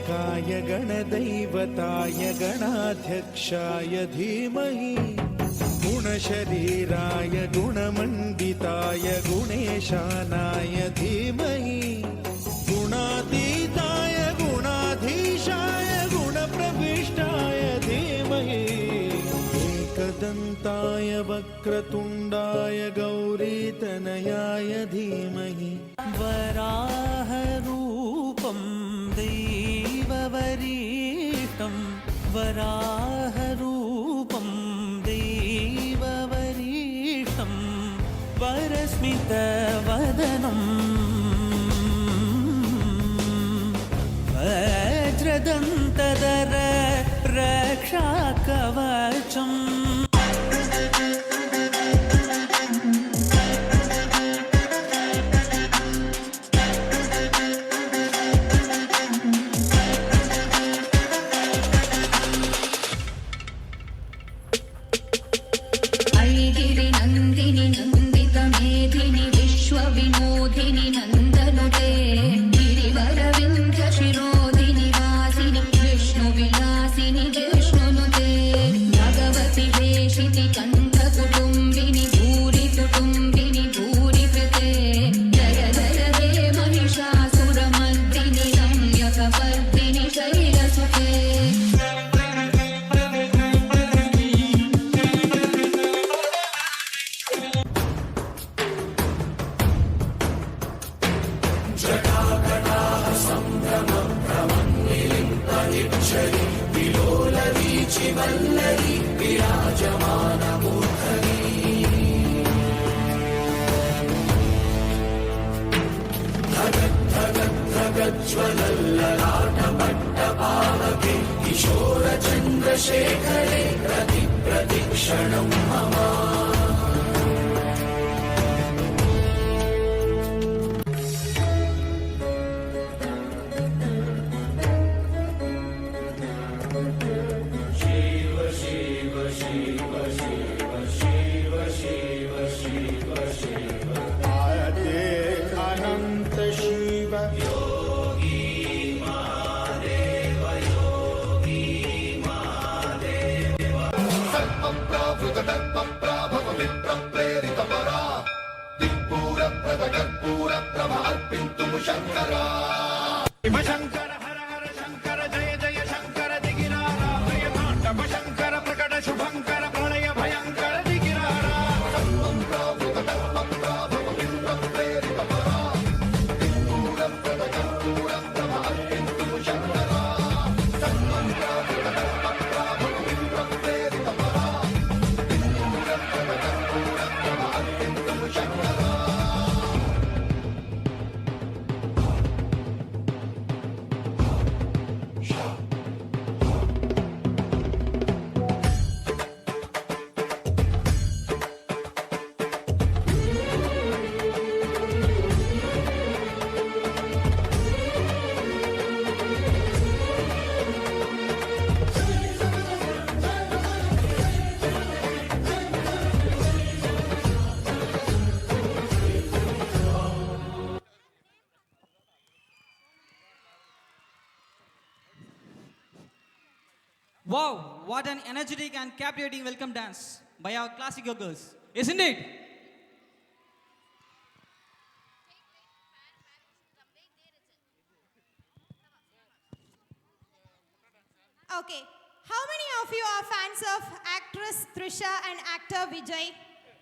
गणनायकाय गणदैवताय गणाध्यक्षाय धीमहि गुणशरीराय गुणमण्डिताय गुणेशानाय धीमहि गुणातीताय गुणाधीशाय गुणप्रविष्टाय धीमहि एकदन्ताय वक्रतुण्डाय गौरीतनयाय धीमहि वराहरूपं दैववरीष्टं वराहरूपं दैववरीष्टं वरस्मितवदनं वज्रदन्तधर रक्षाकवचम् ज्वलल्ललाटपट्टपावके किशोरचन्द्रशेखरे प्रतिक्षणं मम शंकरा शंकर हर हर शंकर जय जय शंकर दिगिरारा भय तांडव शंकर प्रकट शुभंकर प्रलय भयंकर दिगिरारा Wow, what an energetic and captivating welcome dance by our classical girls, isn't it? Okay, how many of you are fans of actress Trisha and actor Vijay?